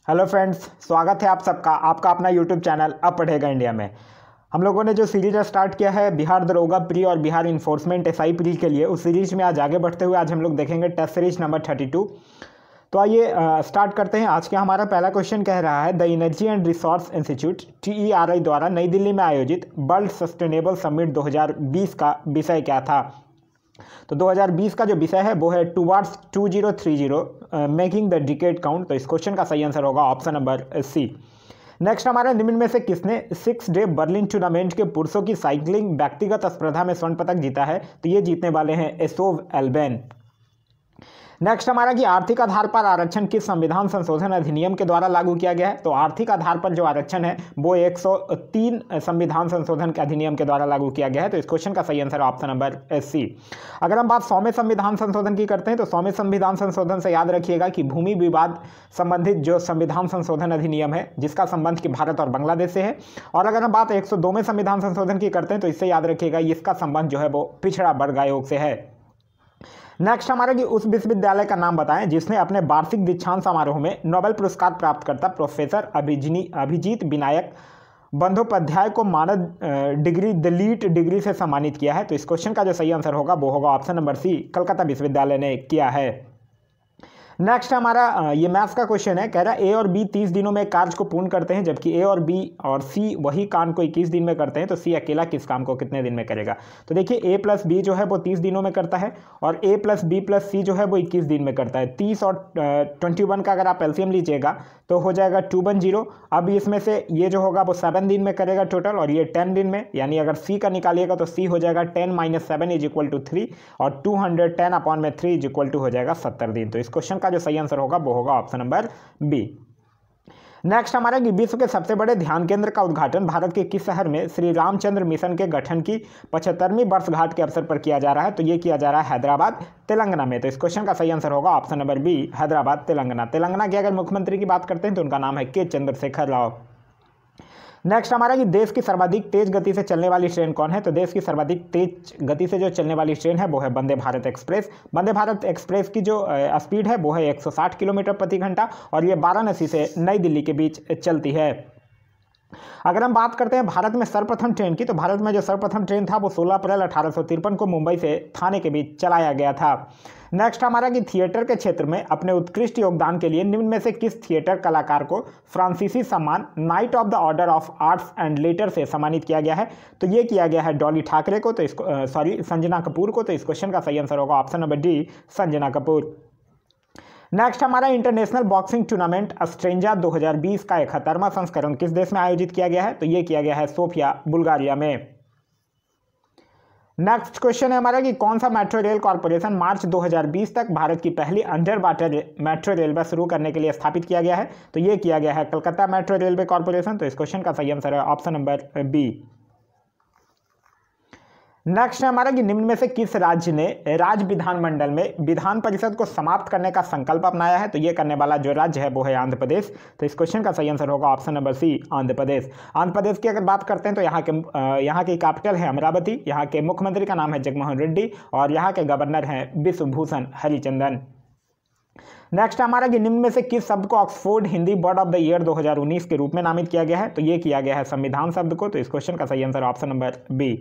Hello friends, स्वागत है आप सबका आपका अपना यूट्यूब चैनल अब पढ़ेगा इंडिया में। हम लोगों ने जो सीरीज स्टार्ट किया है बिहार दरोगा प्री और बिहार इन्फोर्समेंट एसआई प्री के लिए, उस सीरीज में आज आगे बढ़ते हुए आज हम लोग देखेंगे टेस्ट सीरीज नंबर 32। तो आइए स्टार्ट करते हैं। आज का हमारा पहला क्वेश्चन कह रहा है the energy and resource institute TERI द्वारा नई दिल्ली में आयोजित वर्ल्ड सस्टेनेबल समिट 2020 का विषय क्या था। तो 2020 का जो विषय है वो है towards 2030 making the decade count. तो इस क्वेश्चन का सही आंसर होगा ऑप्शन नंबर सी। नेक्स्ट हमारा निम्न में से किसने 6 डे बर्लिन टूर्नामेंट के पुरुषों की साइकिलिंग व्यक्तिगत स्पर्धा में स्वर्ण पदक जीता है। तो ये जीतने वाले हैं एसोव एल्बेन। नेक्स्ट हमारा कि आर्थिक आधार पर आरक्षण किस संविधान संशोधन अधिनियम के द्वारा लागू किया गया है। तो आर्थिक आधार पर जो आरक्षण है वो 103 संविधान संशोधन के अधिनियम के द्वारा लागू किया गया है। तो इस क्वेश्चन का सही आंसर ऑप्शन नंबर सी। अगर हम बात 100वें संविधान संशोधन की करते हैं तो 100वें संविधान संशोधन से याद रखिएगा कि भूमि विवाद संबंधित जो संविधान संशोधन अधिनियम है जिसका संबंध कि भारत और बांग्लादेश से है। और अगर हम बात 102वें संविधान संशोधन की करते हैं तो इससे याद रखिएगा इसका संबंध जो है वो पिछड़ा वर्ग आयोग से है। नेक्स्ट हमारा कि उस विश्वविद्यालय का नाम बताएं जिसने अपने वार्षिक दीक्षांत समारोह में नोबेल पुरस्कार प्राप्तकर्ता प्रोफेसर अभिजीत विनायक बंदोपाध्याय को मानद डिग्री दलीट डिग्री से सम्मानित किया है। तो इस क्वेश्चन का जो सही आंसर होगा वो होगा ऑप्शन नंबर सी, कलकत्ता विश्वविद्यालय ने किया है। नेक्स्ट हमारा ये मैथ्स का क्वेश्चन है, कह रहा है ए और बी 30 दिनों में कार्य को पूर्ण करते हैं जबकि ए और बी और सी वही काम को 21 दिन में करते हैं। तो सी अकेला किस काम को कितने दिन में करेगा। तो देखिए ए प्लस बी जो है वो 30 दिनों में करता है और ए प्लस बी प्लस सी जो है वो 21 दिन में करता है। 30 और 21 का अगर आप एलसीएम लीजिएगा तो हो जाएगा 210। अब इसमें से ये जो होगा वो 7 दिन में करेगा टोटल और ये 10 दिन में, यानी अगर सी का निकालिएगा तो सी हो जाएगा 10 - 7 = 3 और 210/3 हो जाएगा 70 दिन। तो इस क्वेश्चन का जो सही आंसर होगा वो होगा ऑप्शन नंबर बी। नेक्स्ट हमारा कि विश्व के सबसे बड़े ध्यान केंद्र का उद्घाटन भारत के किस शहर में श्री रामचंद्र मिशन के गठन की 75वीं वर्षगांठ के अवसर पर किया जा रहा है। तो ये किया जा रहा है हैदराबाद तेलंगाना में। तो इस क्वेश्चन का सही आंसर होगा option number B, Hyderabad Telangana. Telangana के अगर मुख्यमंत्री की बात करते हैं तो उनका नाम है के चंद्रशेखर राव। नेक्स्ट हमारा कि देश की सर्वाधिक तेज गति से चलने वाली ट्रेन कौन है। तो देश की सर्वाधिक तेज गति से जो चलने वाली ट्रेन है वो है वंदे भारत एक्सप्रेस। वंदे भारत एक्सप्रेस की जो स्पीड है वो है 160 किलोमीटर प्रति घंटा और ये वाराणसी से नई दिल्ली के बीच चलती है। अगर हम बात करते हैं भारत में सर्वप्रथम ट्रेन की, तो भारत में जो सर्वप्रथम ट्रेन था वो 16 अप्रैल 1853 को मुंबई से थाने के बीच चलाया गया था। नेक्स्ट हमारा कि थिएटर के क्षेत्र में अपने उत्कृष्ट योगदान के लिए निम्न में से किस थिएटर कलाकार को फ्रांसीसी सम्मान night of the order of arts and later से सम्मानित किया गया है। तो ये किया गया है डॉली ठाकरे को, तो इसको संजना कपूर को। तो इस क्वेश्चन का सही आंसर होगा option number D, Sanjana Kapoor. Next हमारा इंटरनेशनल बॉक्सिंग टूर्नामेंट स्ट्रेंजा 2020 का 71वां संस्करण किस देश में आयोजित किया गया है। तो ये किया गया है सोफिया बुल्गारिया में। नेक्स्ट क्वेश्चन है हमारा कि कौन सा मेट्रो रेल कॉर्पोरेशन मार्च 2020 तक भारत की पहली अंडर वाटर मेट्रो रेलवे शुरू करने के लिए स्थापित किया गया है। तो ये किया गया है कलकत्ता मेट्रो रेलवे कॉर्पोरेशन। तो इस क्वेश्चन का सही आंसर है ऑप्शन नंबर बी। नेक्स्ट है हमारा कि निम्न में से किस राज्य ने राज्य विधानमंडल में विधान परिषद को समाप्त करने का संकल्प अपनाया है। तो ये करने वाला जो राज्य है वो है आंध्र प्रदेश। तो इस क्वेश्चन का सही आंसर होगा ऑप्शन नंबर सी, आंध्र प्रदेश। आंध्र प्रदेश की अगर बात करते हैं तो यहाँ की कैपिटल है अमरावती, यहाँ के मुख्यमंत्री का नाम है जगनमोहन रेड्डी और यहाँ के गवर्नर हैं विश्वभूषण हरिचंदन। नेक्स्ट हमारा कि निम्न में से किस शब्द को Oxford Hindi word of the year 2019 के रूप में नामित किया गया है। तो ये किया गया है संविधान शब्द को। तो इस क्वेश्चन का सही answer option number B.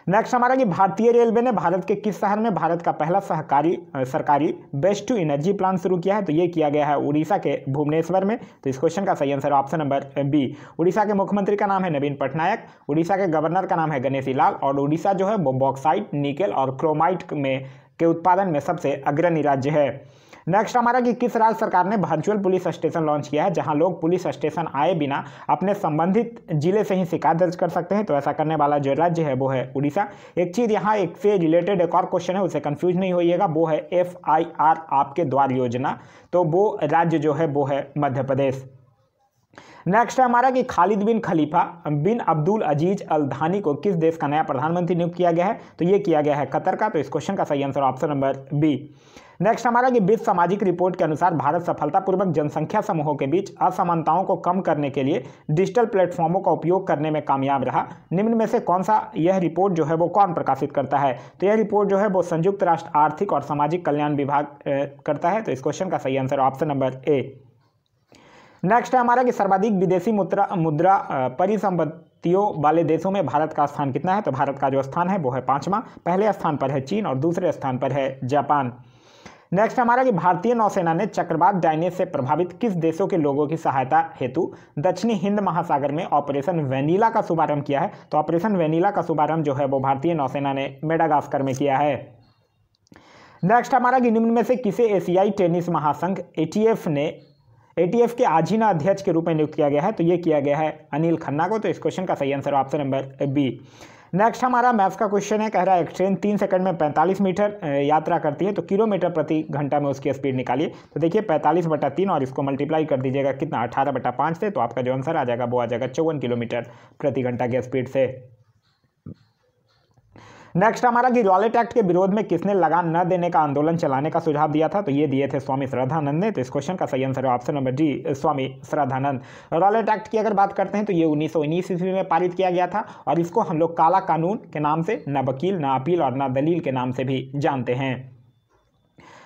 Next हमारा कि भारतीय रेलवे ने भारत के किस शहर में भारत का पहला सरकारी वेस्ट टू एनर्जी प्लांट शुरू किया है। तो ये किया गया है उड़ीसा के भुवनेश्वर में। तो इस क्वेश्चन का सही answer option number B. Orissa के मुख्यमंत्री का नाम है नवीन पटनायक, उड़ीसा के गवर्नर का नाम है गणेशी लाल और उड़ीसा जो है वो बॉक्साइट, निकेल और क्रोमाइट में के उत्पादन में सबसे अग्रणी राज्य है। नेक्स्ट हमारा कि किस राज्य सरकार ने वर्चुअल पुलिस स्टेशन लॉन्च किया है जहां लोग पुलिस स्टेशन आए बिना अपने संबंधित जिले से ही शिकायत दर्ज कर सकते हैं। तो ऐसा करने वाला जो राज्य है वो है उड़ीसा। एक चीज़ यहाँ एक से रिलेटेड एक और क्वेश्चन है, उसे कंफ्यूज नहीं होइएगा, वो है FIR आपके द्वार योजना। तो वो राज्य जो है वो है मध्य प्रदेश। नेक्स्ट है हमारा कि खालिद बिन खलीफा बिन अब्दुल अजीज अल थानी को किस देश का नया प्रधानमंत्री नियुक्त किया गया है। तो ये किया गया है कतर का। तो इस क्वेश्चन का सही answer option number B. Next हमारा कि विश्व सामाजिक रिपोर्ट के अनुसार भारत सफलतापूर्वक जनसंख्या समूहों के बीच असमानताओं को कम करने के लिए डिजिटल प्लेटफॉर्मों का उपयोग करने में कामयाब रहा। निम्न में से कौन सा यह रिपोर्ट जो है वो कौन प्रकाशित करता है। तो यह रिपोर्ट जो है वो संयुक्त राष्ट्र आर्थिक और सामाजिक कल्याण विभाग करता है। तो इस क्वेश्चन का सही answer option number A. Next है हमारा कि सर्वाधिक विदेशी मुद्रा परिसंपत्तियों वाले देशों में भारत का स्थान कितना है। तो भारत का जो स्थान है वो है 5वां। पहले स्थान पर है चीन और दूसरे स्थान पर है जापान। नेक्स्ट हमारा कि भारतीय नौसेना ने चक्रवात डायने से प्रभावित किस देशों के लोगों की सहायता हेतु दक्षिणी हिंद महासागर में ऑपरेशन वेनिला का शुभारंभ किया है। तो ऑपरेशन वेनिला का शुभारंभ जो है वो भारतीय नौसेना ने मेडागास्कर में किया है। नेक्स्ट हमारा कि निम्न में से किसे एशियाई टेनिस महासंघ एटीएफ के आजीना अध्यक्ष के रूप में नियुक्त किया गया है। तो ये किया गया है अनिल खन्ना को। तो इस क्वेश्चन का सही answer option number B. Next हमारा मैथ्स का क्वेश्चन है, कह रहा है एक ट्रेन 3 सेकंड में 45 मीटर यात्रा करती है तो किलोमीटर प्रति घंटा में उसकी स्पीड निकालिए। तो देखिए 45/3 और इसको मल्टीप्लाई कर दीजिएगा कितना 18/5 से, तो आपका जो आंसर आ जाएगा वो आ जाएगा 54 किलोमीटर प्रति घंटा की स्पीड से। नेक्स्ट हमारा कि रॉलेट एक्ट के विरोध में किसने लगान न देने का आंदोलन चलाने का सुझाव दिया था। तो ये दिए थे स्वामी श्रद्धानंद ने। तो इस क्वेश्चन का सही आंसर है option number D, Swami Shraddhanand. Rowlatt act की अगर बात करते हैं तो ये 1919 ईस्वी में पारित किया गया था और इसको हम लोग काला कानून के नाम से, न वकील, न अपील और न दलील के नाम से भी जानते हैं।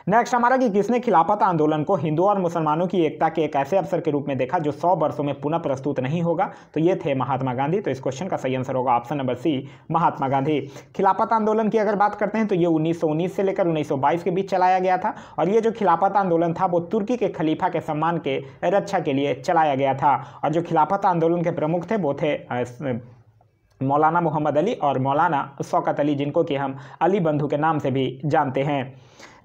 नेक्स्ट हमारा कि किसने खिलाफत आंदोलन को हिंदुओं और मुसलमानों की एकता के एक ऐसे अवसर के रूप में देखा जो 100 वर्षों में पुनः प्रस्तुत नहीं होगा। तो ये थे महात्मा गांधी। तो इस क्वेश्चन का सही आंसर होगा ऑप्शन नंबर सी, महात्मा गांधी। खिलाफत आंदोलन की अगर बात करते हैं तो ये 1919 से लेकर 1922 के बीच चलाया गया था और ये जो खिलाफत आंदोलन था वो तुर्की के खलीफा के सम्मान के रक्षा के लिए चलाया गया था। और जो खिलाफत आंदोलन के प्रमुख थे वो थे मौलाना मोहम्मद अली और मौलाना शौकत अली, जिनको कि हम अली बंधु के नाम से भी जानते हैं।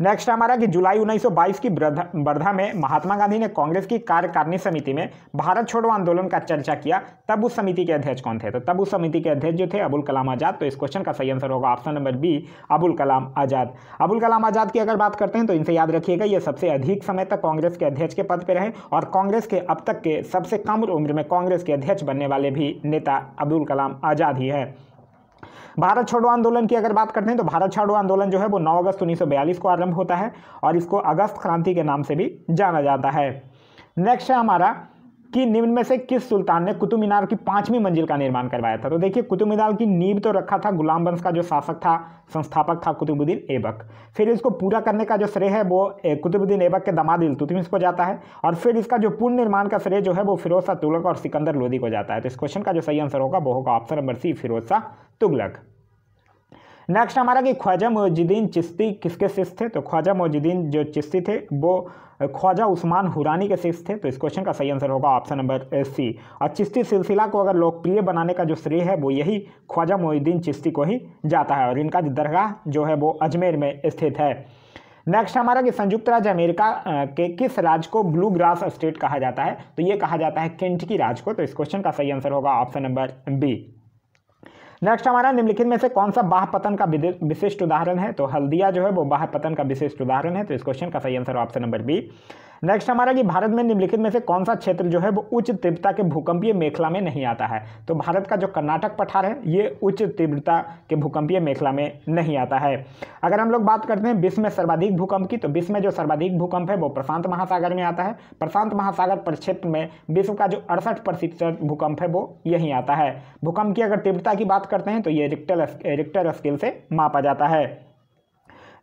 नेक्स्ट हमारा कि जुलाई 1922 की वर्धा में महात्मा गांधी ने कांग्रेस की कार्यकारिणी समिति में भारत छोड़ो आंदोलन का चर्चा किया, तब उस समिति के अध्यक्ष कौन थे। तो तब उस समिति के अध्यक्ष जो थे अबुल कलाम आज़ाद। तो इस क्वेश्चन का सही आंसर होगा option number B, Abul Kalam Azad. Abul Kalam Azad की अगर बात करते हैं तो इनसे याद रखिएगा ये सबसे अधिक समय तक कांग्रेस के अध्यक्ष के पद पर रहे और कांग्रेस के अब तक के सबसे कम उम्र में कांग्रेस के अध्यक्ष बनने वाले भी नेता अबुल कलाम आज़ाद ही है। भारत छोड़ो आंदोलन की अगर बात करते हैं तो भारत छोड़ो आंदोलन जो है वो 9 अगस्त 1942 को आरंभ होता है और इसको अगस्त क्रांति के नाम से भी जाना जाता है। नेक्स्ट है हमारा कि निम्न में से किस सुल्तान ने कुतुब मीनार की 5वीं मंजिल का निर्माण करवाया था। तो देखिए कुतुब मीनार की नींव तो रखा था गुलाम वंश का जो शासक था, संस्थापक था कुतुबुद्दीन ऐबक। फिर इसको पूरा करने का जो श्रेय है वो कुतुबुद्दीन ऐबक के दामाद इल्तुतमिश को जाता है और फिर इसका जो पूर्ण निर्माण का श्रेय जो है वो फिरोज शाह तुगलक और सिकंदर लोदी को जाता है। तो इस क्वेश्चन का जो सही आंसर होगा वो होगा option number C, Firoz Shah Tughlaq. Next हमारा कि ख्वाजा मोइनुद्दीन चिश्ती किसके शिष्य थे। तो ख्वाजा मोइनुद्दीन जो चिश्ती थे वो ख्वाजा उस्मान हुरानी के शिष्य थे। तो इस क्वेश्चन का सही आंसर होगा ऑप्शन नंबर सी। और चिश्ती सिलसिला को अगर लोकप्रिय बनाने का जो श्रेय है वो यही ख्वाजा मोइनुद्दीन चिश्ती को ही जाता है और इनका दरगाह जो है वो अजमेर में स्थित है। नेक्स्ट हमारा कि संयुक्त राज्य अमेरिका के किस राज्य को ब्लू ग्रास स्टेट कहा जाता है। तो ये कहा जाता है केंटकी राज्य को। तो इस क्वेश्चन का सही आंसर होगा ऑप्शन नंबर बी। नेक्स्ट हमारा निम्नलिखित में से कौन सा बाह्य पतन का विशिष्ट उदाहरण है। तो हल्दिया जो है वो बाह्य पतन का विशिष्ट उदाहरण है। तो इस क्वेश्चन का सही answer option number B. Next हमारा कि भारत में निम्नलिखित में से कौन सा क्षेत्र जो है वो उच्च तीव्रता के भूकंपीय मेखला में नहीं आता है। तो भारत का जो कर्नाटक पठार है ये उच्च तीव्रता के भूकंपीय मेखला में नहीं आता है। अगर हम लोग बात करते हैं विश्व में सर्वाधिक भूकंप की, तो विश्व में जो सर्वाधिक भूकंप है वो प्रशांत महासागर में आता है। प्रशांत महासागर प्रक्षेत्र में विश्व का जो 68% भूकंप है वो यहीं आता है। भूकंप की अगर तीव्रता की बात करते हैं तो ये रिक्टर स्केल से मापा जाता है।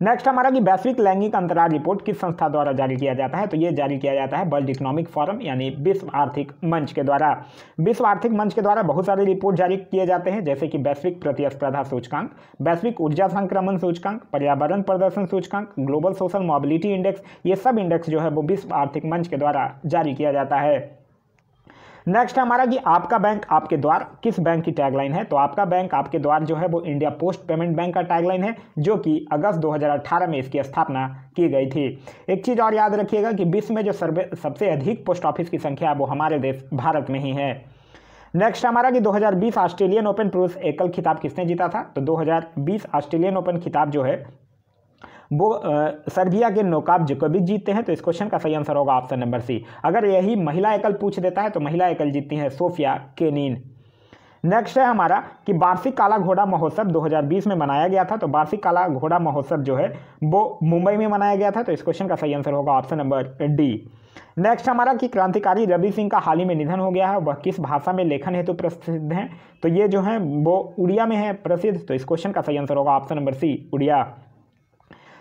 नेक्स्ट हमारा कि वैश्विक लैंगिक अंतराल रिपोर्ट किस संस्था द्वारा जारी किया जाता है। तो ये जारी किया जाता है वर्ल्ड इकोनॉमिक फोरम यानी विश्व आर्थिक मंच के द्वारा। विश्व आर्थिक मंच के द्वारा बहुत सारे रिपोर्ट जारी किए जाते हैं जैसे कि वैश्विक प्रतिस्पर्धा सूचकांक, वैश्विक ऊर्जा संक्रमण सूचकांक, पर्यावरण प्रदर्शन सूचकांक, ग्लोबल सोशल मोबिलिटी इंडेक्स। ये सब इंडेक्स जो है वो विश्व आर्थिक मंच के द्वारा जारी किया जाता है। नेक्स्ट हमारा कि आपका बैंक आपके द्वार किस बैंक की टैगलाइन है। तो आपका बैंक आपके द्वार जो है वो इंडिया पोस्ट पेमेंट बैंक का टैगलाइन है जो कि अगस्त 2018 में इसकी स्थापना की गई थी। एक चीज़ और याद रखिएगा कि विश्व में जो सबसे अधिक पोस्ट ऑफिस की संख्या है वो हमारे देश भारत में ही है। नेक्स्ट हमारा कि 2020 ऑस्ट्रेलियन ओपन पुरुष एकल खिताब किसने जीता था। तो 2020 ऑस्ट्रेलियन ओपन खिताब जो है वो सर्बिया के नोवाक जोकोविच जीतते हैं। तो इस क्वेश्चन का सही आंसर होगा ऑप्शन नंबर सी। अगर यही महिला एकल पूछ देता है तो महिला एकल जीतती हैं सोफिया केनिन। नेक्स्ट है हमारा कि वार्षिक काला घोड़ा महोत्सव 2020 में मनाया गया था। तो वार्षिक काला घोड़ा महोत्सव जो है वो मुंबई में मनाया गया था। तो इस क्वेश्चन का सही आंसर होगा ऑप्शन नंबर डी। नेक्स्ट हमारा कि क्रांतिकारी रवि सिंह का हाल ही में निधन हो गया है, वह किस भाषा में लेखन हेतु प्रसिद्ध हैं। तो ये जो है वो उड़िया में है प्रसिद्ध। तो इस क्वेश्चन का सही आंसर होगा option number C, Odia.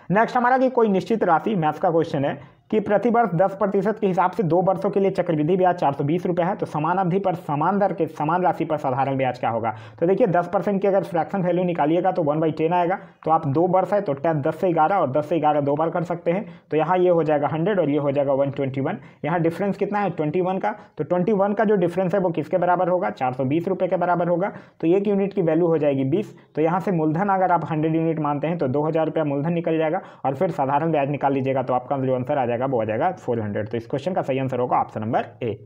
Next हमारा कि कोई निश्चित राशि, मैथ्स का क्वेश्चन है, कि प्रतिवर्ष 10% के हिसाब से 2 वर्षों के लिए चक्रवृद्धि ब्याज 420 रुपये है, तो समान अवधि पर समान दर के समान राशि पर साधारण ब्याज क्या होगा। तो देखिए 10% की अगर फ्रैक्शन वैल्यू निकालिएगा तो 1/10 आएगा। तो आप 2 वर्ष है तो 10 से 11 और 10 से 11 2 बार कर सकते हैं। तो यहाँ ये हो जाएगा 100 और ये हो जाएगा 121। यहाँ डिफरेंस कितना है 21 का। तो 21 का जो डिफरेंस है वो किसके बराबर होगा, 420 रुपये के बराबर होगा। तो 1 यूनिट की वैल्यू हो जाएगी 20। तो यहाँ से मूलधन अगर आप 100 यूनिट मानते हैं तो 2000 रुपया मूलधन निकल जाएगा और फिर साधारण ब्याज निकाल लीजिएगा तो आपका जो आंसर आ जाएगा वो आ जाएगा 400। तो इस क्वेश्चन का सही आंसर होगा ऑप्शन नंबर ए।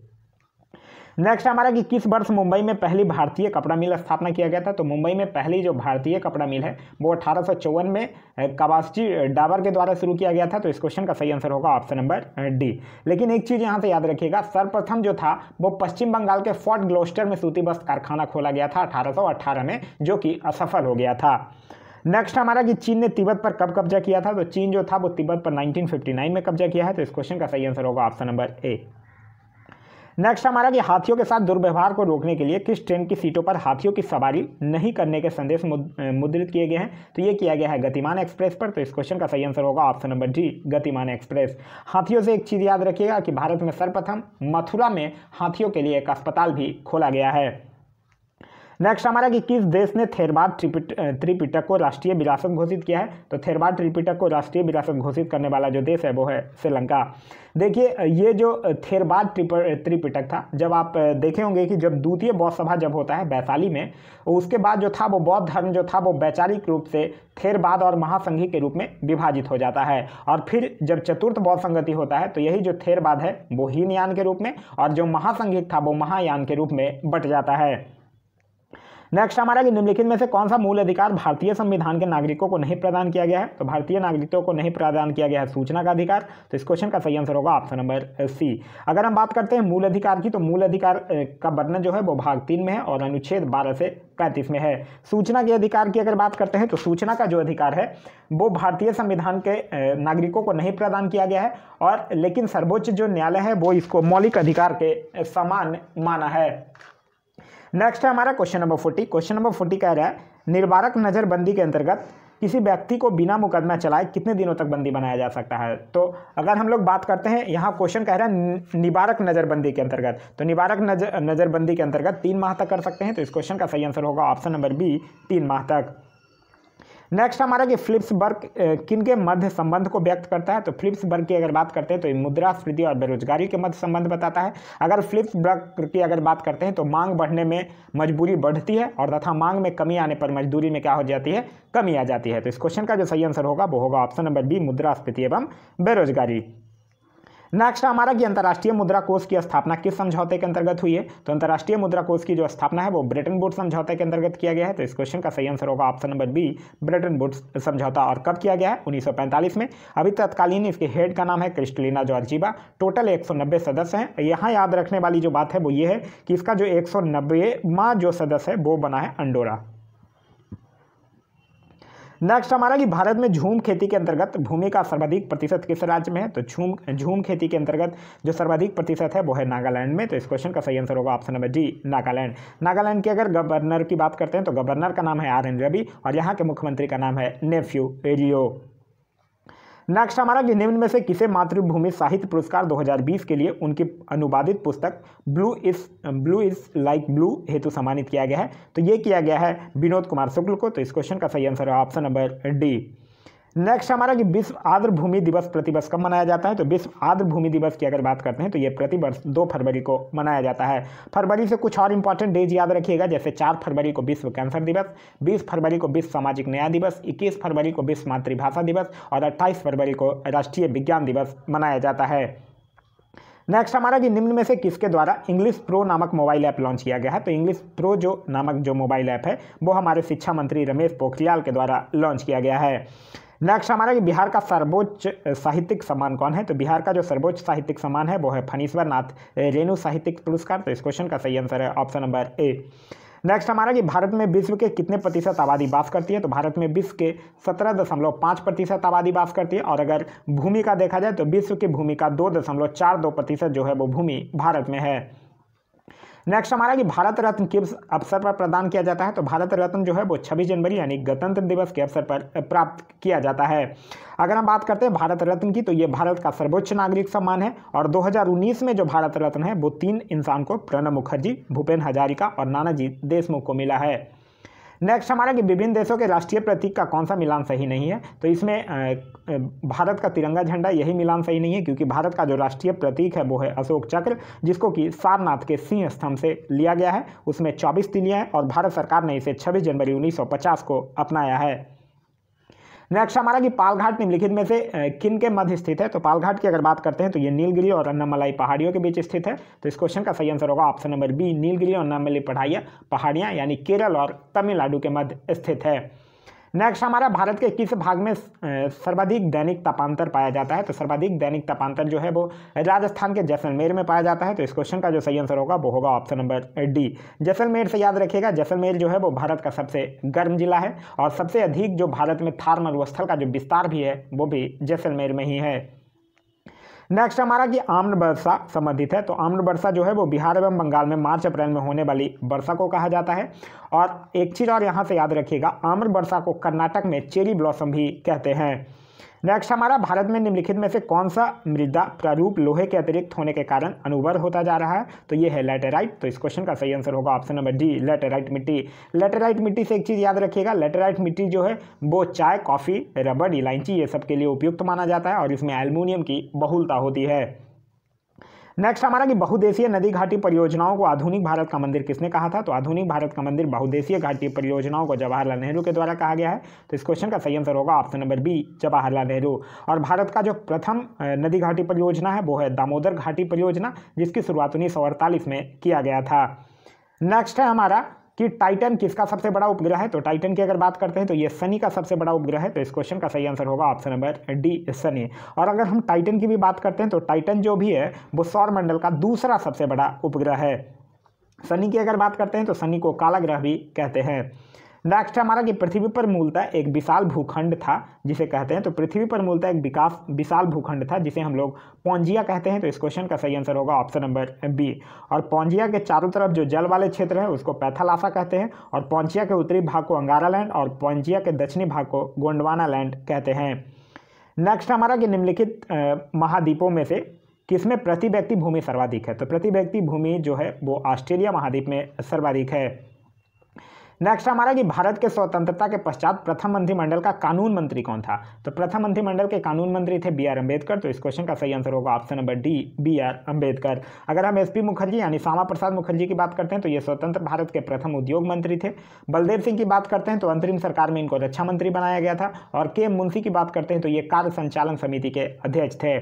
नेक्स्ट हमारा कि किस वर्ष मुंबई में पहली भारतीय कपड़ा मिल स्थापना किया गया था। तो मुंबई में पहली जो भारतीय कपड़ा मिल है वो 1854 में कवासजी डाबर के द्वारा शुरू किया गया था। तो इस क्वेश्चन का सही आंसर होगा ऑप्शन नंबर डी। लेकिन एक चीज़ यहाँ से याद रखिएगा, सर्वप्रथम जो था वो पश्चिम बंगाल के फोर्ट ग्लोस्टर में सूती वस्त्र कारखाना खोला गया था 1818 में, जो कि असफल हो गया था। नेक्स्ट हमारा कि चीन ने तिब्बत पर कब कब्जा किया था। तो चीन जो था वो तिब्बत पर 1959 में कब्जा किया है। तो इस क्वेश्चन का सही आंसर होगा ऑप्शन नंबर ए। नेक्स्ट हमारा कि हाथियों के साथ दुर्व्यवहार को रोकने के लिए किस ट्रेन की सीटों पर हाथियों की सवारी नहीं करने के संदेश मुद्रित किए गए हैं। तो ये किया गया है गतिमान एक्सप्रेस पर। तो इस क्वेश्चन का सही आंसर होगा ऑप्शन नंबर डी, गतिमान एक्सप्रेस। हाथियों से एक चीज़ याद रखिएगा कि भारत में सर्वप्रथम मथुरा में हाथियों के लिए एक अस्पताल भी खोला गया है। नेक्स्ट हमारा कि किस देश ने थेरवाद त्रिपिटक को राष्ट्रीय विरासत घोषित किया है। तो थेरवाद त्रिपिटक को राष्ट्रीय विरासत घोषित करने वाला जो देश है वो है श्रीलंका। देखिए ये जो थेरवाद त्रिपिटक था, जब आप देखे होंगे कि जब द्वितीय बौद्ध सभा जब होता है वैशाली में, उसके बाद जो था वो बौद्ध धर्म जो था वो वैचारिक रूप से थेरवाद और महासंघी के रूप में विभाजित हो जाता है। और फिर जब चतुर्थ बौद्ध संगति होता है तो यही जो थेरवाद है वो हीनयान के रूप में और जो महासंघिक था वो महायान के रूप में बट जाता है। नेक्स्ट हमारा कि निम्नलिखित में से कौन सा मूल अधिकार भारतीय संविधान के नागरिकों को नहीं प्रदान किया गया है। तो भारतीय नागरिकों को नहीं प्रदान किया गया है सूचना का अधिकार। तो इस क्वेश्चन का सही आंसर होगा ऑप्शन नंबर सी। अगर हम बात करते हैं मूल अधिकार की, तो मूल अधिकार का वर्णन जो है वो भाग 3 में है और अनुच्छेद 12 से 35 में है। सूचना के अधिकार की अगर बात करते हैं तो सूचना का जो अधिकार है वो भारतीय संविधान के नागरिकों को नहीं प्रदान किया गया है, और लेकिन सर्वोच्च जो न्यायालय है वो इसको मौलिक अधिकार के समान माना है। नेक्स्ट है हमारा क्वेश्चन नंबर 40। क्वेश्चन नंबर 40 कह रहा है निवारक नज़रबंदी के अंतर्गत किसी व्यक्ति को बिना मुकदमा चलाए कितने दिनों तक बंदी बनाया जा सकता है। तो अगर हम लोग बात करते हैं, यहाँ क्वेश्चन कह रहा है निवारक नज़रबंदी के अंतर्गत, तो निवारक नज़रबंदी के अंतर्गत 3 माह तक कर सकते हैं। तो इस क्वेश्चन का सही आंसर होगा ऑप्शन नंबर बी, 3 माह तक। नेक्स्ट हमारा कि फ्लिप्सबर्ग किन के मध्य संबंध को व्यक्त करता है। तो फ्लिप्सबर्ग की अगर बात करते हैं तो मुद्रास्फीति और बेरोजगारी के मध्य संबंध बताता है। अगर फ्लिप्सबर्ग की अगर बात करते हैं तो मांग बढ़ने में मजबूरी बढ़ती है और तथा मांग में कमी आने पर मजदूरी में क्या हो जाती है, कमी आ जाती है। तो इस क्वेश्चन का जो सही आंसर होगा वो होगा ऑप्शन नंबर बी, मुद्रास्फीति एवं बेरोजगारी। नेक्स्ट हमारा कि अंतर्राष्ट्रीय मुद्रा कोष की स्थापना किस समझौते के अंतर्गत हुई है। तो अंतर्राष्ट्रीय मुद्रा कोष की जो स्थापना है वो ब्रेटन वुड्स समझौते के अंतर्गत किया गया है। तो इस क्वेश्चन का सही आंसर होगा option number B, Bretton Woods समझौता। और कब किया गया है, 1945 में। अभी तत्कालीन इसके हेड का नाम है क्रिस्टलिना जॉर्जीवा। टोटल 190 सदस्य हैं। यहाँ याद रखने वाली जो बात है वो ये है कि इसका जो 190वां जो सदस्य है वो बना है अंडोरा। नेक्स्ट हमारा कि भारत में झूम खेती के अंतर्गत भूमि का सर्वाधिक प्रतिशत किस राज्य में है। तो झूम खेती के अंतर्गत जो सर्वाधिक प्रतिशत है वो है नागालैंड में। तो इस क्वेश्चन का सही आंसर होगा option number D, Nagaland. Nagaland के अगर गवर्नर की बात करते हैं तो गवर्नर का नाम है RN रवि और यहाँ के मुख्यमंत्री का नाम है नेफ्यू रियो। नेक्स्ट हमारा कि निम्न में से किसे मातृभूमि साहित्य पुरस्कार 2020 के लिए उनकी अनुवादित पुस्तक ब्लू इज लाइक ब्लू हेतु सम्मानित किया गया है। तो ये किया गया है विनोद कुमार शुक्ल को। तो इस क्वेश्चन का सही आंसर है ऑप्शन नंबर डी। नेक्स्ट हमारा कि विश्व आर्द्र भूमि दिवस प्रतिवर्ष कब मनाया जाता है। तो विश्व आर्द्र भूमि दिवस की अगर बात करते हैं तो ये प्रतिवर्ष 2 फरवरी को मनाया जाता है। फरवरी से कुछ और इंपॉर्टेंट डेज याद रखिएगा, जैसे 4 फरवरी को विश्व कैंसर दिवस, 20 फरवरी को विश्व सामाजिक न्याय दिवस, 21 फरवरी को विश्व मातृभाषा दिवस और 28 फरवरी को राष्ट्रीय विज्ञान दिवस मनाया जाता है। नेक्स्ट हमारा कि निम्न में से किसके द्वारा इंग्लिश प्रो नामक मोबाइल ऐप लॉन्च किया गया है। तो इंग्लिश प्रो जो नामक जो मोबाइल ऐप है वो हमारे शिक्षा मंत्री रमेश पोखरियाल के द्वारा लॉन्च किया गया है। नेक्स्ट हमारा कि बिहार का सर्वोच्च साहित्यिक सम्मान कौन है। तो बिहार का जो सर्वोच्च साहित्यिक सम्मान है वो है फणीश्वर नाथ रेणु साहित्यिक पुरस्कार। तो इस क्वेश्चन का सही आंसर है ऑप्शन नंबर ए। नेक्स्ट हमारा कि भारत में विश्व के कितने प्रतिशत आबादी वास करती है। तो भारत में विश्व के 17.5% आबादी वास करती है और अगर भूमि का देखा जाए तो विश्व की भूमि का 2.42% जो है वो भूमि भारत में है। नेक्स्ट हमारा कि भारत रत्न किस अवसर पर प्रदान किया जाता है, तो भारत रत्न जो है वो 26 जनवरी यानी गणतंत्र दिवस के अवसर पर प्राप्त किया जाता है। अगर हम बात करते हैं भारत रत्न की, तो ये भारत का सर्वोच्च नागरिक सम्मान है और 2019 में जो भारत रत्न है वो 3 इंसान को, प्रणब मुखर्जी, भूपेन हजारिका और नानाजी देशमुख को मिला है। नेक्स्ट हमारा कि विभिन्न देशों के राष्ट्रीय प्रतीक का कौन सा मिलान सही नहीं है, तो इसमें भारत का तिरंगा झंडा यही मिलान सही नहीं है, क्योंकि भारत का जो राष्ट्रीय प्रतीक है वो है अशोक चक्र, जिसको कि सारनाथ के सिंह स्तंभ से लिया गया है। उसमें 24 तीलियां हैं और भारत सरकार ने इसे 26 जनवरी 1950 को अपनाया है। नेक्स्ट हमारा कि पालघाट निम्नलिखित में से किन के मध्य स्थित है, तो पालघाट की अगर बात करते हैं तो ये नीलगिरी और अन्नामलाई पहाड़ियों के बीच स्थित है। तो इस क्वेश्चन का सही आंसर होगा ऑप्शन नंबर बी, नीलगिरी और अन्नामलाई पहाड़ियाँ यानी केरल और तमिलनाडु के मध्य स्थित है। नेक्स्ट हमारा भारत के किस भाग में सर्वाधिक दैनिक तापांतर पाया जाता है, तो सर्वाधिक दैनिक तापांतर जो है वो राजस्थान के जैसलमेर में पाया जाता है। तो इस क्वेश्चन का जो सही आंसर होगा वो होगा ऑप्शन नंबर डी, जैसलमेर से याद रखिएगा। जैसलमेर जो है वो भारत का सबसे गर्म जिला है और सबसे अधिक जो भारत में थार मरुस्थल का जो विस्तार भी है वो भी जैसलमेर में ही है। नेक्स्ट हमारा कि आम्र वर्षा संबंधित है, तो आम्र वर्षा जो है वो बिहार एवं बंगाल में मार्च अप्रैल में होने वाली वर्षा को कहा जाता है। और एक चीज़ और यहाँ से याद रखिएगा, आम्र वर्षा को कर्नाटक में चेरी ब्लॉसम भी कहते हैं। नेक्स्ट हमारा भारत में निम्नलिखित में से कौन सा मृदा प्रारूप लोहे के अतिरिक्त होने के कारण अनुर्वर होता जा रहा है, तो ये है लैटेराइट। तो इस क्वेश्चन का सही आंसर होगा ऑप्शन नंबर डी, लैटेराइट मिट्टी। लैटेराइट मिट्टी से एक चीज़ याद रखिएगा, लैटेराइट मिट्टी जो है वो चाय, कॉफ़ी, रबड़, इलायची ये सब के लिए उपयुक्त माना जाता है और इसमें एल्युमिनियम की बहुलता होती है। नेक्स्ट हमारा कि बहुदेशीय नदी घाटी परियोजनाओं को आधुनिक भारत का मंदिर किसने कहा था, तो आधुनिक भारत का मंदिर बहुदेशीय घाटी परियोजनाओं को जवाहरलाल नेहरू के द्वारा कहा गया है। तो इस क्वेश्चन का सही आंसर होगा option number B, Jawaharlal Nehru. और भारत का जो प्रथम नदी घाटी परियोजना है वो है दामोदर घाटी परियोजना, जिसकी शुरुआत 1948 में किया गया था। नेक्स्ट है हमारा कि टाइटन किसका सबसे बड़ा उपग्रह है, तो टाइटन की अगर बात करते हैं तो ये शनि का सबसे बड़ा उपग्रह है। तो इस क्वेश्चन का सही आंसर होगा ऑप्शन नंबर डी, शनि। और अगर हम टाइटन की भी बात करते हैं तो टाइटन जो भी है वो सौर मंडल का दूसरा सबसे बड़ा उपग्रह है। शनि की अगर बात करते हैं तो शनि को काला ग्रह भी कहते हैं। नेक्स्ट हमारा कि पृथ्वी पर मूलतः एक विशाल भूखंड था जिसे कहते हैं, तो पृथ्वी पर मूलतः एक विशाल भूखंड था जिसे हम लोग पौंजिया कहते हैं। तो इस क्वेश्चन का सही आंसर होगा ऑप्शन नंबर बी। और पौंजिया के चारों तरफ जो जल वाले क्षेत्र है उसको पैथालासा कहते हैं और पौंजिया के उत्तरी भाग को अंगारा लैंड और पौंजिया के दक्षिणी भाग को गोंडवाना लैंड कहते हैं। नेक्स्ट हमारा कि निम्नलिखित महाद्वीपों में से किसमें प्रति व्यक्ति भूमि सर्वाधिक है, तो प्रति व्यक्ति भूमि जो है वो ऑस्ट्रेलिया महाद्वीप में सर्वाधिक है। नेक्स्ट हमारा कि भारत के स्वतंत्रता के पश्चात प्रथम मंत्रिमंडल का कानून मंत्री कौन था, तो प्रथम मंत्रिमंडल के कानून मंत्री थे बी.आर. अम्बेडकर। तो इस क्वेश्चन का सही आंसर होगा option number D, B R. Ambedkar. अगर हम एस.पी. मुखर्जी यानी श्यामा प्रसाद मुखर्जी की बात करते हैं तो ये स्वतंत्र भारत के प्रथम उद्योग मंत्री थे। बलदेव सिंह की बात करते हैं तो अंतरिम सरकार में इनको रक्षा मंत्री बनाया गया था। और के मुंशी की बात करते हैं तो ये कार्य संचालन समिति के अध्यक्ष थे।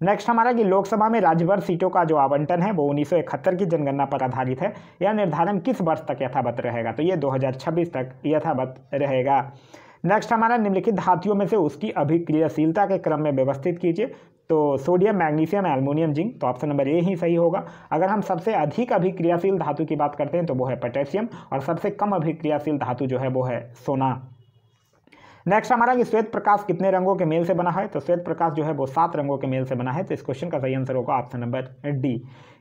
नेक्स्ट हमारा कि लोकसभा में राज्यभर सीटों का जो आवंटन है वो 1971 की जनगणना पर आधारित है। यह निर्धारण किस वर्ष तक यथावत रहेगा, तो ये 2026 तक यथावत रहेगा। नेक्स्ट हमारा निम्नलिखित धातुओं में से उसकी अभिक्रियाशीलता के क्रम में व्यवस्थित कीजिए, तो सोडियम, मैग्नीशियम, एल्युमिनियम, जिंक। तो ऑप्शन नंबर ए ही सही होगा। अगर हम सबसे अधिक अभिक्रियाशील धातु की बात करते हैं तो वो है पोटेशियम और सबसे कम अभिक्रियाशील धातु जो है वो है सोना। नेक्स्ट हमारा कि श्वेत प्रकाश कितने रंगों के मेल से बना है, तो श्वेत प्रकाश जो है वो 7 रंगों के मेल से बना है। तो इस क्वेश्चन का सही आंसर होगा ऑप्शन नंबर डी।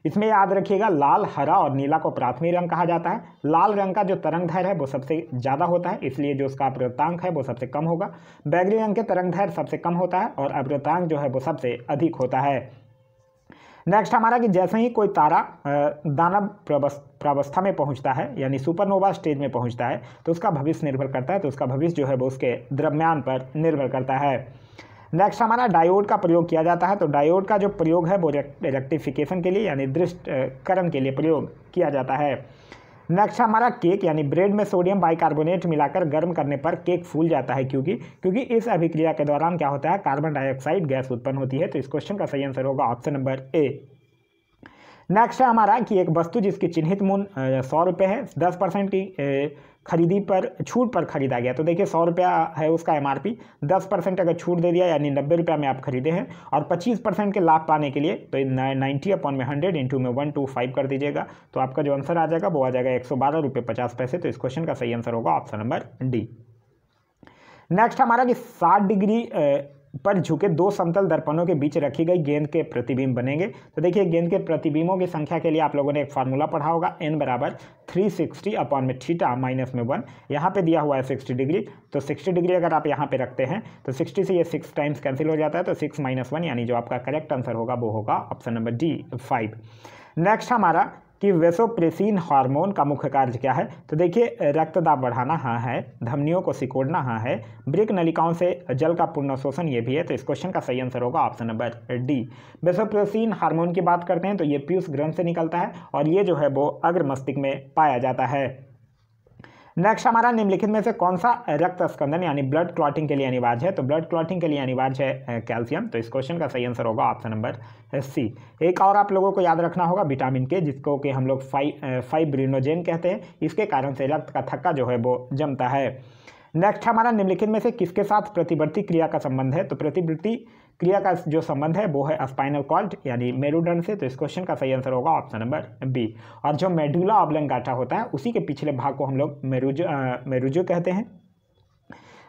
इसमें याद रखिएगा लाल, हरा और नीला को प्राथमिक रंग कहा जाता है। लाल रंग का जो तरंगदैर्घ्य है वो सबसे ज़्यादा होता है, इसलिए जो उसका अपवर्तनांक है वो सबसे कम होगा। बैगनी रंग के तरंगदैर्घ्य सबसे कम होता है और अपवर्तनांक जो है वो सबसे अधिक होता है। नेक्स्ट हमारा कि जैसे ही कोई तारा दानव प्रावस्था में पहुंचता है यानी सुपरनोवा स्टेज में पहुंचता है तो उसका भविष्य निर्भर करता है, तो उसका भविष्य जो है वो उसके द्रव्यमान पर निर्भर करता है। नेक्स्ट हमारा डायोड का प्रयोग किया जाता है, तो डायोड का जो प्रयोग है वो रेक्टिफिकेशन के लिए यानी दृष्टिकरण के लिए प्रयोग किया जाता है। नेक्स्ट हमारा केक यानी ब्रेड में सोडियम बाइकार्बोनेट मिलाकर गर्म करने पर केक फूल जाता है, क्योंकि इस अभिक्रिया के दौरान क्या होता है, कार्बन डाइऑक्साइड गैस उत्पन्न होती है। तो इस क्वेश्चन का सही आंसर होगा ऑप्शन नंबर ए। नेक्स्ट है हमारा कि एक वस्तु जिसकी चिन्हित मूल्य 100 रुपये है, 10% की खरीदी पर छूट पर खरीदा गया, तो देखिए 100 रुपया है उसका MRP, 10% अगर छूट दे दिया यानी 90 रुपया में आप खरीदे हैं और 25% के लाभ पाने के लिए तो 90/100 इंटू में 125 कर दीजिएगा, तो आपका जो आंसर आ जाएगा वो आ जाएगा 112 रुपये 50 पैसे। तो इस क्वेश्चन का सही आंसर होगा ऑप्शन नंबर डी। नेक्स्ट हमारा कि 60 डिग्री पर झुके दो समतल दर्पणों के बीच रखी गई गेंद के प्रतिबिंब बनेंगे। तो देखिए गेंद के प्रतिबिंबों की संख्या के लिए आप लोगों ने एक फार्मूला पढ़ा होगा, n बराबर 360 अपॉन में थीटा माइनस में 1। यहाँ पे दिया हुआ है 60 डिग्री, तो 60 डिग्री अगर आप यहाँ पे रखते हैं तो 60 से ये 6 टाइम्स कैंसिल हो जाता है, तो 6 - 1 यानी जो आपका करेक्ट आंसर होगा वो होगा ऑप्शन नंबर डी 5। नेक्स्ट हमारा कि वेसोप्रेसिन हार्मोन का मुख्य कार्य क्या है। तो देखिए रक्त दाब बढ़ाना हाँ है, धमनियों को सिकोड़ना हाँ है, वृक्क नलिकाओं से जल का पूर्ण शोषण ये भी है। तो इस क्वेश्चन का सही आंसर होगा option number D. Vasopressin hormone की बात करते हैं तो ये पीयूष ग्रंथि से निकलता है और ये जो है वो अग्र मस्तिष्क में पाया जाता है। नेक्स्ट हमारा निम्नलिखित में से कौन सा रक्त स्कंदन यानी ब्लड क्लॉटिंग के लिए अनिवार्य है। तो ब्लड क्लॉटिंग के लिए अनिवार्य है कैल्शियम। तो इस क्वेश्चन का सही आंसर होगा ऑप्शन नंबर सी। एक और आप लोगों को याद रखना होगा विटामिन के, जिसको कि हम लोग फाइब्रिनोजेन कहते हैं। इसके कारण से रक्त का थक्का जो है वो जमता है। नेक्स्ट हमारा निम्नलिखित में से किसके साथ प्रतिवर्ती क्रिया का संबंध है। तो प्रतिवर्ती क्रिया का जो संबंध है वो है स्पाइनल कॉर्ड यानी मेरुदंड से। तो इस क्वेश्चन का सही आंसर होगा ऑप्शन नंबर बी। और जो मेडुला ऑब्लंगाटा होता है उसी के पिछले भाग को हम लोग मेरुजो कहते हैं।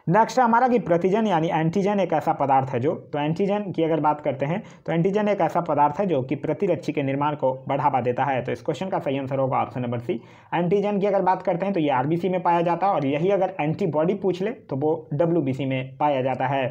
नेक्स्ट हमारा कि प्रतिजन यानी एंटीजन एक ऐसा पदार्थ है जो, तो एंटीजन की अगर बात करते हैं तो एंटीजन एक ऐसा पदार्थ है जो कि प्रतिरक्षी के निर्माण को बढ़ावा देता है। तो इस क्वेश्चन का सही आंसर होगा ऑप्शन नंबर सी। एंटीजन की अगर बात करते हैं तो ये आरबीसी में पाया जाता है और यही अगर एंटीबॉडी पूछ ले तो वो डब्ल्यूबीसी में पाया जाता है।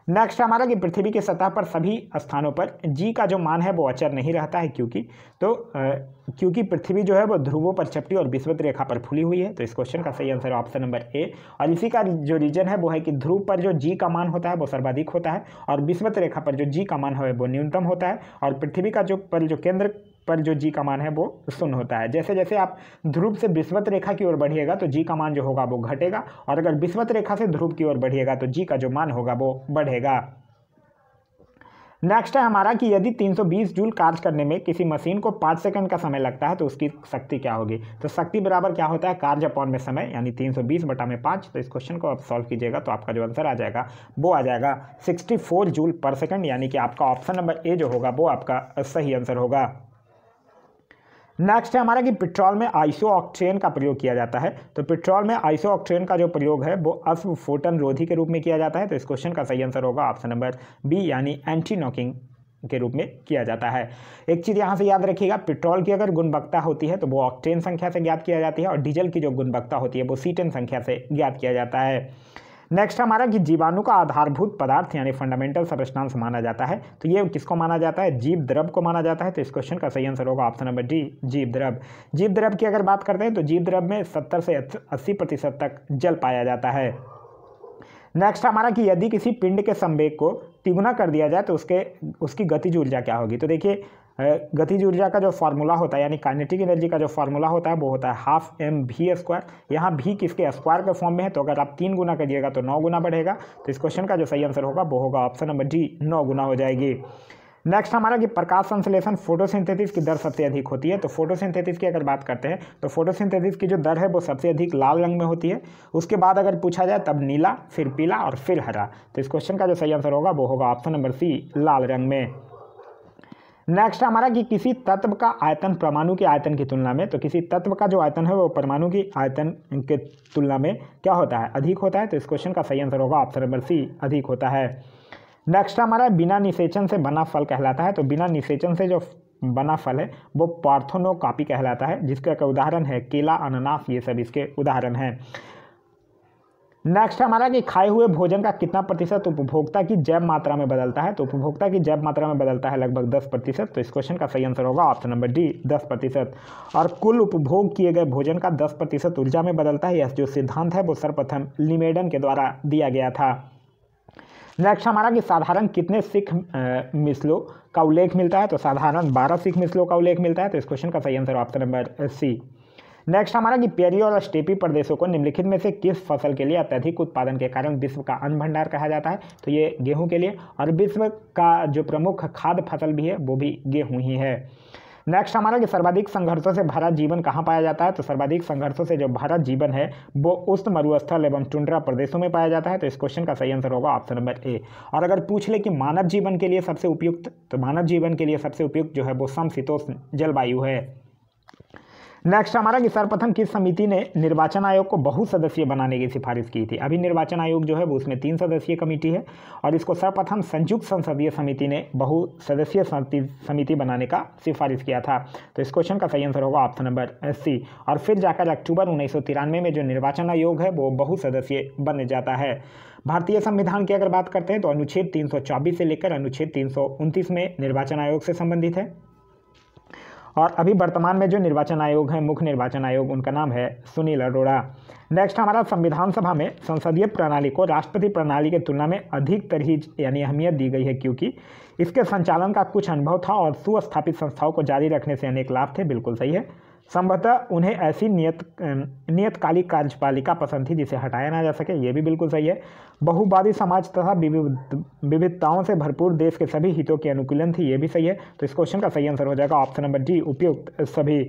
नेक्स्ट हमारा कि पृथ्वी की सतह पर सभी स्थानों पर जी का जो मान है वो अचर नहीं रहता है, क्योंकि पृथ्वी जो है वो ध्रुवों पर चपटी और विषुवत रेखा पर फूली हुई है। तो इस क्वेश्चन का सही आंसर ऑप्शन नंबर ए। और इसी का जो रीजन है वो है कि ध्रुव पर जो जी का मान होता है वो सर्वाधिक होता है और विषुवत रेखा पर जो जी का मान है वो न्यूनतम होता है और पृथ्वी का जो केंद्र पर जो जी का मान है वो शून्य होता है। जैसे जैसे आप ध्रुव से विषुवत रेखा की ओर बढ़िएगा तो जी का मान जो होगा वो घटेगा और अगर विषुवत रेखा से ध्रुव की ओर बढ़िएगा तो जी का जो मान होगा वो बढ़ेगा। नेक्स्ट है हमारा कि यदि 320 जूल कार्य करने में किसी मशीन को 5 सेकंड का समय लगता है तो उसकी शक्ति क्या होगी। तो शक्ति बराबर क्या होता है कार्य अपॉन में समय यानी 320/5। तो इस क्वेश्चन को आप सॉल्व कीजिएगा तो आपका जो आंसर आ जाएगा वो आ जाएगा 64 जूल पर सेकंड, यानी कि आपका ऑप्शन नंबर ए जो होगा वो आपका सही आंसर होगा। नेक्स्ट है हमारा कि पेट्रोल में आइसोऑक्टेन का प्रयोग किया जाता है। तो पेट्रोल में आइसोऑक्टेन का जो प्रयोग है वो अस्फोटन रोधी के रूप में किया जाता है। तो इस क्वेश्चन का सही आंसर होगा ऑप्शन नंबर बी यानी एंटी नॉकिंग के रूप में किया जाता है। एक चीज़ यहाँ से याद रखिएगा, पेट्रोल की अगर गुणवत्ता होती है तो वो ऑक्टेन संख्या से ज्ञात किया जाती है और डीजल की जो गुणवत्ता होती है वो सीटेन संख्या से ज्ञात किया जाता है। नेक्स्ट हमारा कि जीवाणु का आधारभूत पदार्थ यानी फंडामेंटल सब्सटेंस माना जाता है। तो ये किसको माना जाता है, जीव द्रव को माना जाता है। तो इस क्वेश्चन का सही आंसर होगा ऑप्शन नंबर डी जीव द्रव। जीव द्रव की अगर बात करते हैं तो जीव द्रव में 70 से 80% तक जल पाया जाता है। नेक्स्ट हमारा कि यदि किसी पिंड के संवेग को तिगुना कर दिया जाए तो उसकी गतिज ऊर्जा क्या होगी। तो देखिए गतिज ऊर्जा का जो फार्मूला होता है यानी काइनेटिक एनर्जी का जो फार्मूला होता है वो होता है हाफ mv²। यहाँ भी किसके स्क्वायर के फॉर्म में है तो अगर आप 3 गुना करिएगा तो 9 गुना बढ़ेगा। तो इस क्वेश्चन का जो सही आंसर होगा वो होगा ऑप्शन नंबर डी 9 गुना हो जाएगी। नेक्स्ट हमारा कि प्रकाश संश्लेषण फोटोसिंथेसिस की दर सबसे अधिक होती है। तो फोटोसिंथेसिस की अगर बात करते हैं तो फोटोसिंथेसिस की जो दर है वो सबसे अधिक लाल रंग में होती है, उसके बाद अगर पूछा जाए तब नीला, फिर पीला और फिर हरा। तो इस क्वेश्चन का जो सही आंसर होगा वो होगा ऑप्शन नंबर सी लाल रंग में। नेक्स्ट हमारा कि किसी तत्व का आयतन परमाणु के आयतन की तुलना में, तो किसी तत्व का जो आयतन है वो परमाणु की आयतन के तुलना में क्या होता है, अधिक होता है। तो इस क्वेश्चन का सही आंसर होगा ऑप्शन नंबर सी अधिक होता है। नेक्स्ट हमारा बिना निषेचन से बना फल कहलाता है। तो बिना निषेचन से जो बना फल है वो पार्थेनोकॉपी कहलाता है, जिसका उदाहरण है केला, अनानास, ये सब इसके उदाहरण हैं। नेक्स्ट हमारा कि खाए हुए भोजन का कितना प्रतिशत उपभोक्ता की जैव मात्रा में बदलता है। तो उपभोक्ता की जैव मात्रा में बदलता है लगभग 10%। तो इस क्वेश्चन का सही आंसर होगा ऑप्शन नंबर डी 10%। और कुल उपभोग किए गए भोजन का 10% ऊर्जा में बदलता है। यह जो सिद्धांत है वो सर्वप्रथम लिमेडन के द्वारा दिया गया था। नेक्स्ट हमारा कि साधारण कितने सिख मिसलों का उल्लेख मिलता है। तो साधारण 12 सिख मिसलों का उल्लेख मिलता है। तो इस क्वेश्चन का सही answer option number C. Next हमारा कि पेरी और स्टेपी प्रदेशों को निम्नलिखित में से किस फसल के लिए अत्यधिक उत्पादन के कारण विश्व का अन्न भंडार कहा जाता है। तो ये गेहूं के लिए, और विश्व का जो प्रमुख खाद्य फसल भी है वो भी गेहूं ही है। नेक्स्ट हमारा कि सर्वाधिक संघर्षों से भरा जीवन कहाँ पाया जाता है। तो सर्वाधिक संघर्षों से जो भरा जीवन है वो उष्ण मरुस्थल एवं टुंड्रा प्रदेशों में पाया जाता है। तो इस क्वेश्चन का सही आंसर होगा ऑप्शन नंबर ए। और अगर पूछ ले कि मानव जीवन के लिए सबसे उपयुक्त, तो मानव जीवन के लिए सबसे उपयुक्त जो है वो समशीतोष्ण जलवायु है। नेक्स्ट हमारा कि सर्वप्रथम किस समिति ने निर्वाचन आयोग को बहुसदस्यीय बनाने की सिफारिश की थी। अभी निर्वाचन आयोग जो है वो उसमें 3 सदस्यीय कमेटी है और इसको सर्वप्रथम संयुक्त संसदीय समिति ने बहुसदस्यीय समिति बनाने का सिफारिश किया था। तो इस क्वेश्चन का सही आंसर होगा ऑप्शन नंबर सी। और फिर जाकर अक्टूबर 1993 में जो निर्वाचन आयोग है वो बहुसदस्यीय बन जाता है। भारतीय संविधान की अगर बात करते हैं तो अनुच्छेद 324 से लेकर अनुच्छेद 329 में निर्वाचन आयोग से संबंधित है। और अभी वर्तमान में जो निर्वाचन आयोग है, मुख्य निर्वाचन आयोग, उनका नाम है सुनील अरोड़ा। नेक्स्ट हमारा संविधान सभा में संसदीय प्रणाली को राष्ट्रपति प्रणाली की तुलना में अधिक तरजीह यानी अहमियत दी गई है क्योंकि इसके संचालन का कुछ अनुभव था और सुस्थापित संस्थाओं को जारी रखने से अनेक लाभ थे। बिल्कुल सही है। संभवतः उन्हें ऐसी नियतकालिक कार्यपालिका पसंद थी जिसे हटाया ना जा सके, ये भी बिल्कुल सही है। बहुवादी समाज तथा विविधताओं से भरपूर देश के सभी हितों के अनुकूलन थी, ये भी सही है। तो इस क्वेश्चन का सही आंसर हो जाएगा ऑप्शन नंबर डी, उपयुक्त सभी।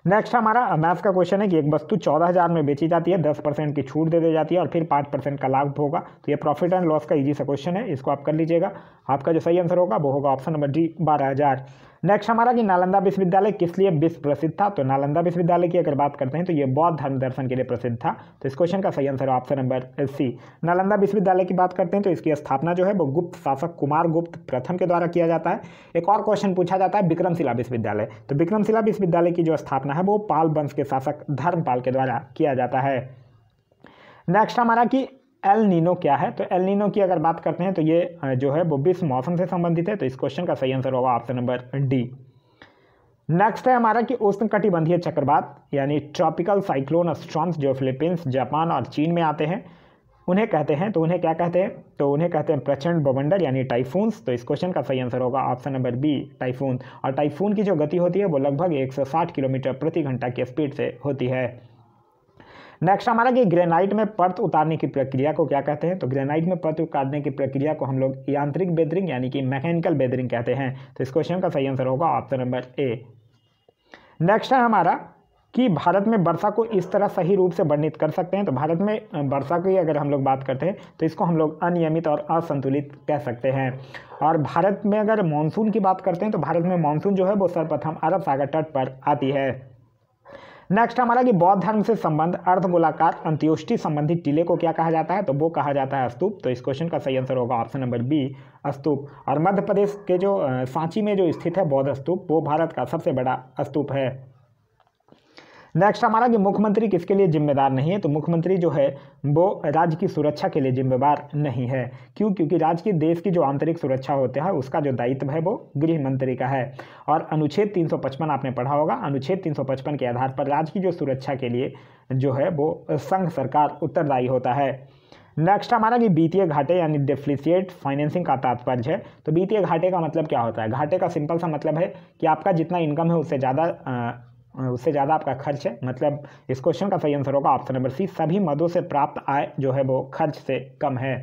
नेक्स्ट हमारा मैथ्स का क्वेश्चन है कि एक वस्तु 14,000 में बेची जाती है, 10% की छूट दे दी जाती है और फिर 5% का लाभ होगा। तो ये प्रॉफिट एंड लॉस का इजी सा क्वेश्चन है, इसको आप कर लीजिएगा। आपका जो सही आंसर होगा वो होगा ऑप्शन नंबर डी, 12,000। नेक्स्ट हमारा कि नालंदा विश्वविद्यालय किस लिए विश्व प्रसिद्ध था। तो नालंदा विश्वविद्यालय की अगर बात करते हैं तो ये बौद्ध धर्म दर्शन के लिए प्रसिद्ध था। तो इस क्वेश्चन का सही आंसर है ऑप्शन नंबर सी। नालंदा विश्वविद्यालय की बात करते हैं तो इसकी स्थापना जो है वो गुप्त शासक कुमार गुप्त प्रथम के द्वारा किया जाता है। एक और क्वेश्चन पूछा जाता है विक्रमशिला विश्वविद्यालय। तो विक्रमशिला विश्वविद्यालय की जो स्थापना है वो पाल वंश के शासक धर्मपाल के द्वारा किया जाता है। नेक्स्ट हमारा कि एल नीनो क्या है। तो एल नीनो की अगर बात करते हैं तो ये जो है वो विश्व मौसम से संबंधित है। तो इस क्वेश्चन का सही आंसर होगा ऑप्शन नंबर डी। नेक्स्ट है हमारा कि उष्णकटिबंधीय चक्रवात यानी ट्रॉपिकल साइक्लोन स्टॉर्म्स जो फिलीपींस, जापान और चीन में आते हैं उन्हें कहते हैं, तो उन्हें क्या कहते हैं। तो उन्हें कहते हैं प्रचंड बवंडर यानी टाइफून्स। तो इस क्वेश्चन का सही आंसर होगा ऑप्शन नंबर बी, टाइफून। और टाइफून की जो गति होती है वो लगभग 160 किलोमीटर प्रति घंटा की स्पीड से होती है। नेक्स्ट हमारा कि ग्रेनाइट में परत उतारने की प्रक्रिया को क्या कहते हैं। तो ग्रेनाइट में परत उतारने की प्रक्रिया को हम लोग यांत्रिक बेदरिंग यानी कि मैकेनिकल बेदरिंग कहते हैं। तो इस क्वेश्चन का सही आंसर होगा ऑप्शन नंबर ए। नेक्स्ट है हमारा कि भारत में वर्षा को इस तरह सही रूप से वर्णित कर सकते हैं। तो भारत में वर्षा की अगर हम लोग बात करते हैं तो इसको हम लोग अनियमित और असंतुलित कह सकते हैं। और भारत में अगर मानसून की बात करते हैं तो भारत में मानसून जो है वो सर्वप्रथम अरब सागर तट पर आती है। नेक्स्ट हमारा कि बौद्ध धर्म से संबंध अर्धगोलाकार अंत्योष्टि संबंधी टीले को क्या कहा जाता है। तो वो कहा जाता है स्तूप। तो इस क्वेश्चन का सही आंसर होगा ऑप्शन नंबर बी, स्तूप। और मध्य प्रदेश के जो सांची में जो स्थित है बौद्ध स्तूप वो भारत का सबसे बड़ा स्तूप है। नेक्स्ट हमारा कि मुख्यमंत्री किसके लिए जिम्मेदार नहीं है। तो मुख्यमंत्री जो है वो राज्य की सुरक्षा के लिए जिम्मेदार नहीं है। क्यों? क्योंकि राज्य की देश की जो आंतरिक सुरक्षा होता है उसका जो दायित्व है वो गृह मंत्री का है। और अनुच्छेद 355 आपने पढ़ा होगा, अनुच्छेद 355 के आधार पर राज्य की जो सुरक्षा के लिए जो है वो संघ सरकार उत्तरदायी होता है। नेक्स्ट हमारा कि वित्तीय घाटे यानी डेफिसिएट फाइनेंसिंग का तात्पर्य है। तो वित्तीय घाटे का मतलब क्या होता है। घाटे का सिंपल सा मतलब है कि आपका जितना इनकम है उससे ज़्यादा आपका खर्च है। मतलब इस क्वेश्चन का सही आंसर होगा ऑप्शन नंबर सी, सभी मदों से प्राप्त आय जो है वो खर्च से कम है।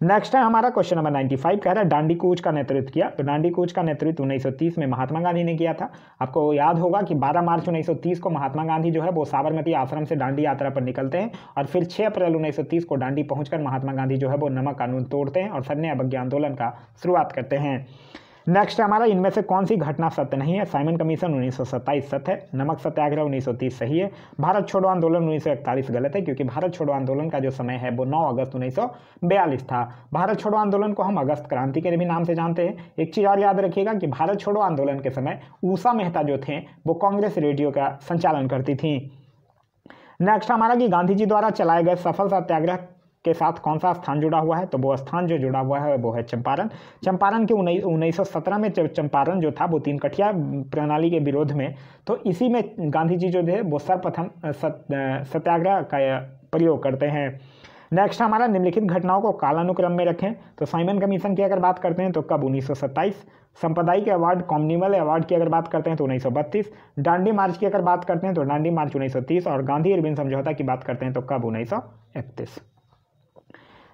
नेक्स्ट है हमारा क्वेश्चन नंबर 95 कह रहा है दांडी कूच का नेतृत्व किया। तो दांडी कूच का नेतृत्व 1930 में महात्मा गांधी ने किया था। आपको याद होगा कि 12 मार्च 1930 को महात्मा गांधी जो है वो साबरमती आश्रम से दांडी यात्रा पर निकलते हैं और फिर 6 अप्रैल 1930 को दांडी पहुंचकर महात्मा गांधी जो है वो नमक कानून तोड़ते हैं और सन्य अवज्ञा आंदोलन का शुरुआत करते हैं। नेक्स्ट हमारा इनमें से कौन सी घटना सत्य नहीं है। साइमन कमीशन 1927 सत्य है, नमक सत्याग्रह 1930 सही है, भारत छोड़ो आंदोलन 1941 गलत है क्योंकि भारत छोड़ो आंदोलन का जो समय है वो 9 अगस्त 1942 था। भारत छोड़ो आंदोलन को हम अगस्त क्रांति के भी नाम से जानते हैं। एक चीज़ और याद रखिएगा कि भारत छोड़ो आंदोलन के समय उषा मेहता जो थे वो कांग्रेस रेडियो का संचालन करती थी। नेक्स्ट हमारा कि गांधी जी द्वारा चलाए गए सफल सत्याग्रह के साथ कौन सा स्थान जुड़ा हुआ है। तो वो स्थान जो जुड़ा हुआ है वो है चंपारण। चंपारण के 1917 में चंपारण जो था वो 3 कठिया प्रणाली के विरोध में, तो इसी में गांधी जी जो थे वो सर्वप्रथम सत्याग्रह का प्रयोग करते हैं। नेक्स्ट हमारा निम्नलिखित घटनाओं को कालानुक्रम में रखें। तो साइमन कमीशन की अगर बात करते हैं तो कब 1927, सांप्रदायिक अवार्ड कॉमनवेल्थ अवार्ड की अगर बात करते हैं तो 1932, दांडी मार्च की अगर बात करते हैं तो दांडी मार्च 1930 और गांधी इरविन समझौता की बात करते हैं तो कब 1931।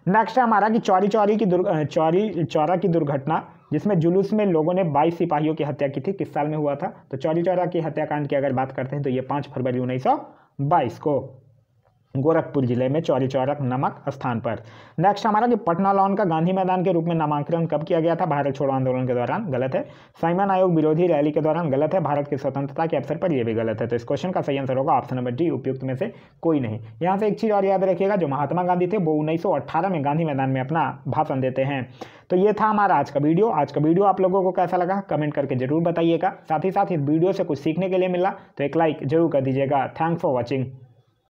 नेक्स्ट है हमारा कि चौरा की दुर्घटना जिसमें जुलूस में लोगों ने 22 सिपाहियों की हत्या की थी किस साल में हुआ था। तो चौरा की हत्याकांड की अगर बात करते हैं तो ये 5 फरवरी 1922 को। गोरखपुर जिले में चौरी चौरक नामक स्थान पर। नेक्स्ट हमारा कि पटना लॉन का गांधी मैदान के रूप में नामांकन कब किया गया था? भारत छोड़ो आंदोलन के दौरान, गलत है। साइमन आयोग विरोधी रैली के दौरान, गलत है। भारत की स्वतंत्रता के अवसर पर, यह भी गलत है। तो इस क्वेश्चन का सही आंसर होगा ऑप्शन नंबर डी, उपयुक्त में से कोई नहीं। यहाँ से एक चीज़ और याद रखिएगा, जो महात्मा गांधी थे वो 1918 में गांधी मैदान में अपना भाषण देते हैं। तो ये था हमारा आज का वीडियो। आज का वीडियो आप लोगों को कैसा लगा कमेंट करके जरूर बताइएगा। साथ ही साथ इस वीडियो से कुछ सीखने के लिए मिला तो एक लाइक जरूर कर दीजिएगा। Thanks for watching.